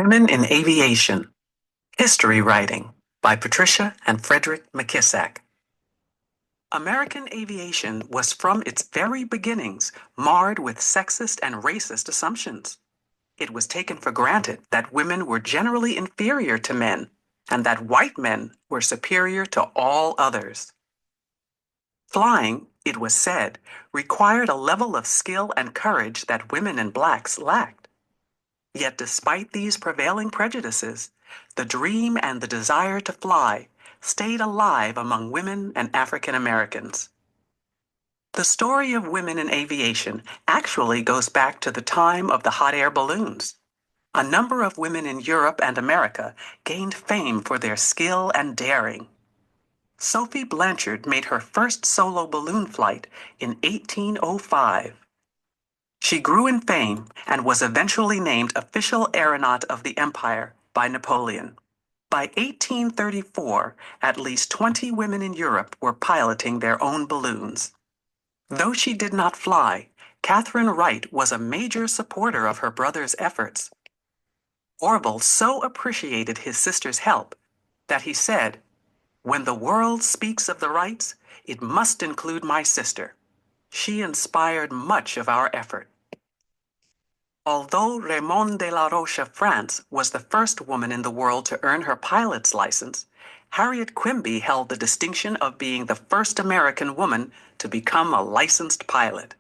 Women in Aviation, History Writing by Patricia and Frederick McKissack. American aviation was from its very beginnings marred with sexist and racist assumptions. It was taken for granted that women were generally inferior to men and that white men were superior to all others. Flying, it was said, required a level of skill and courage that women and blacks lacked. Yet despite these prevailing prejudices, the dream and the desire to fly stayed alive among women and African Americans. The story of women in aviation actually goes back to the time of the hot air balloons. A number of women in Europe and America gained fame for their skill and daring. Sophie Blanchard made her first solo balloon flight in 1805. She grew in fame and was eventually named official aeronaut of the empire by Napoleon. By 1834, at least 20 women in Europe were piloting their own balloons. Though she did not fly, Catherine Wright was a major supporter of her brother's efforts. Orville so appreciated his sister's help that he said, "When the world speaks of the Wrights, it must include my sister. She inspired much of our effort." Although Raymond de la Roche of France was the first woman in the world to earn her pilot's license, Harriet Quimby held the distinction of being the first American woman to become a licensed pilot.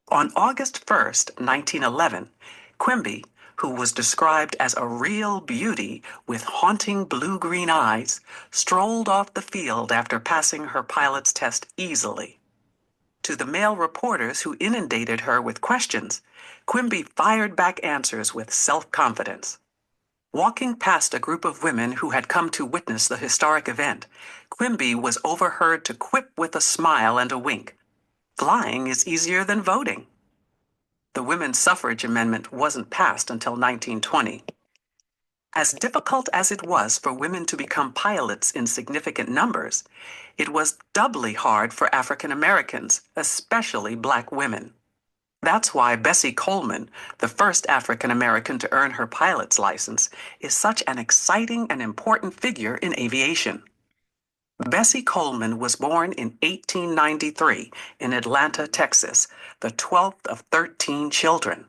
On August 1st, 1911, Quimby, who was described as a real beauty with haunting blue-green eyes, strolled off the field after passing her pilot's test easily. To the male reporters who inundated her with questions, Quimby fired back answers with self-confidence. Walking past a group of women who had come to witness the historic event, Quimby was overheard to quip with a smile and a wink, "Flying is easier than voting." The women's suffrage amendment wasn't passed until 1920. As difficult as it was for women to become pilots in significant numbers, it was doubly hard for African Americans, especially black women. That's why Bessie Coleman, the first African American to earn her pilot's license, is such an exciting and important figure in aviation. Bessie Coleman was born in 1893 in Atlanta, Texas, the 12th of 13 children.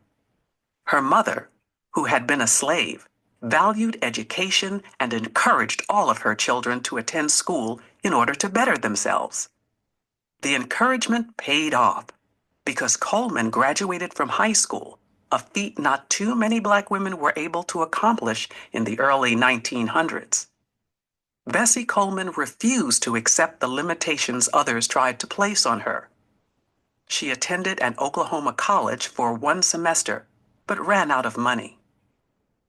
Her mother, who had been a slave, valued education and encouraged all of her children to attend school in order to better themselves. The encouragement paid off because Coleman graduated from high school, a feat not too many black women were able to accomplish in the early 1900s. Bessie Coleman refused to accept the limitations others tried to place on her. She attended an Oklahoma college for one semester, but ran out of money.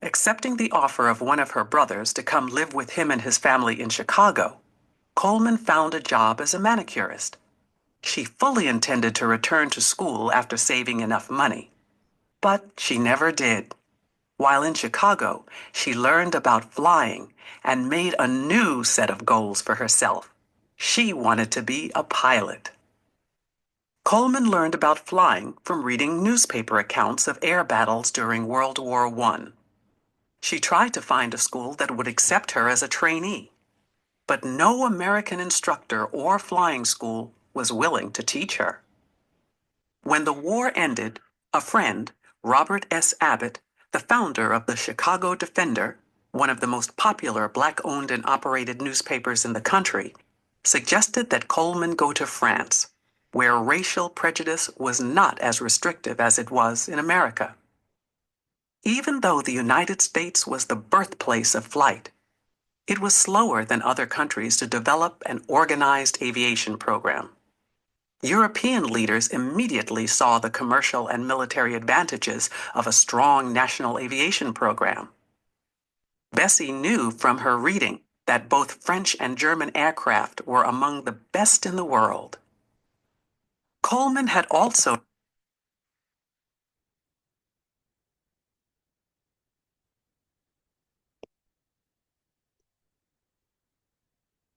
Accepting the offer of one of her brothers to come live with him and his family in Chicago, Coleman found a job as a manicurist. She fully intended to return to school after saving enough money, but she never did. While in Chicago, she learned about flying and made a new set of goals for herself. She wanted to be a pilot. Coleman learned about flying from reading newspaper accounts of air battles during World War I. She tried to find a school that would accept her as a trainee, but no American instructor or flying school was willing to teach her. When the war ended, a friend, Robert S. Abbott, the founder of the Chicago Defender, one of the most popular black-owned and operated newspapers in the country, suggested that Coleman go to France, where racial prejudice was not as restrictive as it was in America. Even though the United States was the birthplace of flight, it was slower than other countries to develop an organized aviation program. European leaders immediately saw the commercial and military advantages of a strong national aviation program. Bessie knew from her reading that both French and German aircraft were among the best in the world. Coleman had also